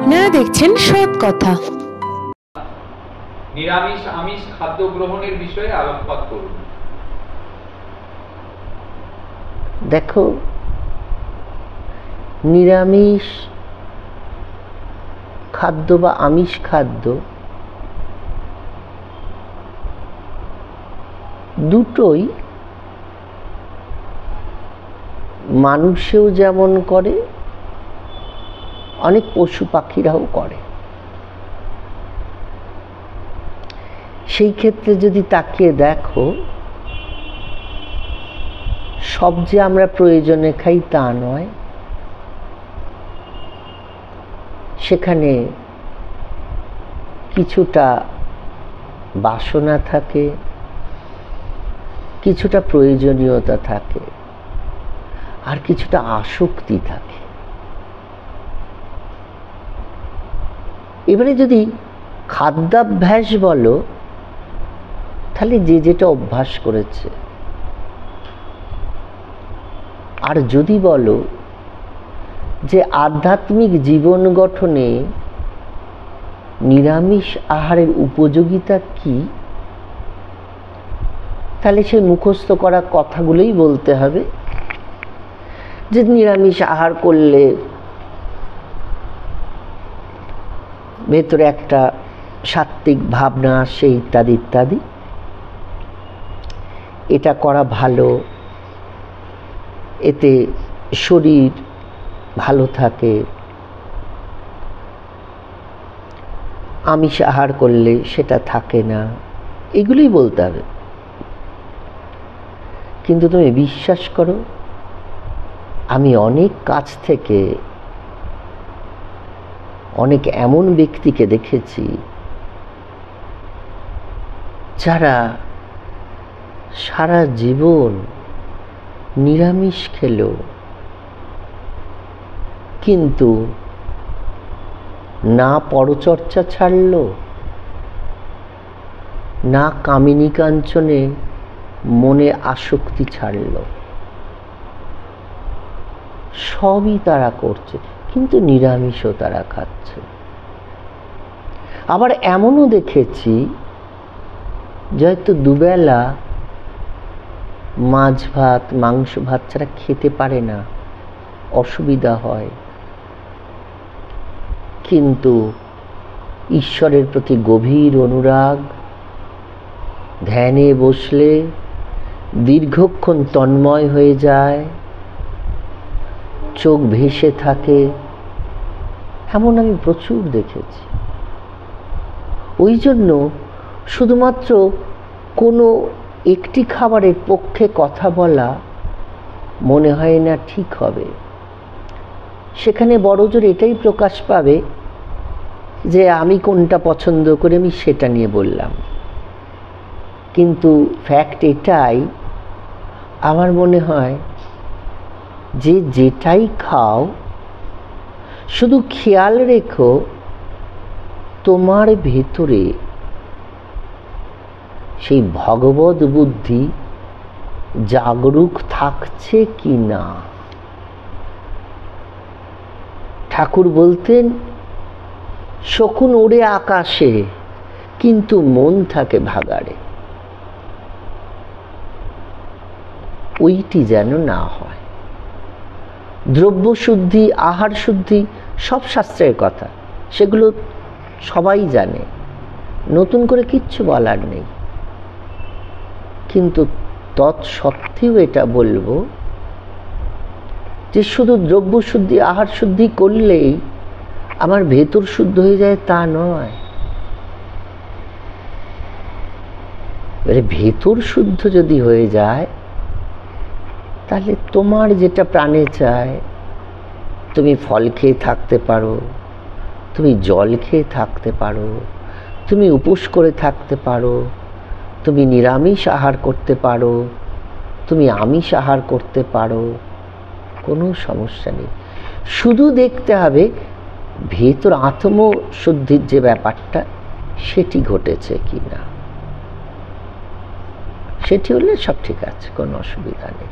আপনারা দেখছেন সৎ কথা। নিরামিষ আমিষ খাদ্য গ্রহণের বিষয়ে আলোকপাত করুন। দেখো, নিরামিষ খাদ্য বা আমিষ খাদ্য দুটোই মানুষেও যেমন করে, অনেক পশু পাখিরাও করে। সেই ক্ষেত্রে যদি তাকিয়ে দেখো, সব যে আমরা প্রয়োজনে খাই তা নয়। সেখানে কিছুটা বাসনা থাকে, কিছুটা প্রয়োজনীয়তা থাকে, আর কিছুটা আসক্তি থাকে। এবারে যদি খাদ্যাভ্যাস বলো, তাহলে যে যেটা অভ্যাস করেছে। আর যদি বলো যে আধ্যাত্মিক জীবন গঠনে নিরামিষ আহারের উপযোগিতা কি, তাহলে সেই মুখস্থ করা কথাগুলোই বলতে হবে যে নিরামিষ আহার করলে ভেতরে একটা সাত্ত্বিক ভাবনা আসে, ইত্যাদি ইত্যাদি। এটা করা ভালো, এতে শরীর ভালো থাকে। আমিষ আহার করলে সেটা থাকে না, এগুলোই বলতে হবে। কিন্তু তুমি বিশ্বাস করো, আমি অনেক কাছ থেকে অনেক এমন ব্যক্তিকে দেখেছি যারা সারা জীবন নিরামিষ খেল, কিন্তু না পরচর্চা ছাড়ল, না কামিনী কাঞ্চনে মনে আসক্তি ছাড়ল। সবই তারা করছে, কিন্তু নিরামিষও তারা খাচ্ছে। আবার এমনও দেখেছি যে হয়তো দুবেলা মাছ ভাত মাংস ভাত ছাড়া খেতে পারে না, অসুবিধা হয়, কিন্তু ঈশ্বরের প্রতি গভীর অনুরাগ, ধ্যানে বসলে দীর্ঘক্ষণ তন্ময় হয়ে যায়, চোখ ভেসে থাকে, এমন আমি প্রচুর দেখেছি। ওই জন্য শুধুমাত্র কোনো একটি খাবারের পক্ষে কথা বলা মনে হয় না ঠিক হবে। সেখানে বড়জোর এটাই প্রকাশ পাবে যে আমি কোনটা পছন্দ করে আমি সেটা নিয়ে বললাম। কিন্তু ফ্যাক্ট এটাই, আমার মনে হয় যে যেটাই খাও, শুধু খেয়াল রেখো তোমার ভেতরে সেই ভগবত বুদ্ধি জাগরুক থাকছে কি না। ঠাকুর বলতেন, শকুন ওড়ে আকাশে, কিন্তু মন থাকে ভাগাড়ে। ওইটি যেন না হয়। দ্রব্য শুদ্ধি, আহার শুদ্ধি সব শাস্ত্রের কথা, সেগুলো সবাই জানে, নতুন করে কিচ্ছু বলার নেই। কিন্তু তৎসত্ত্বেও এটা বলবো যে শুধু দ্রব্য শুদ্ধি আহার শুদ্ধি করলেই আমার ভেতর শুদ্ধ হয়ে যায় তা নয়। এবারে ভেতর শুদ্ধ যদি হয়ে যায়, তাহলে তোমার যেটা প্রাণে চায়, তুমি ফল খেয়ে থাকতে পারো, তুমি জল খেয়ে থাকতে পারো, তুমি উপোস করে থাকতে পারো, তুমি নিরামিষ আহার করতে পারো, তুমি আমিষ আহার করতে পারো, কোনো সমস্যা নেই। শুধু দেখতে হবে ভেতর আত্মশুদ্ধির যে ব্যাপারটা, সেটি ঘটেছে কি না। সেটি হলে সব ঠিক আছে, কোনো অসুবিধা নেই।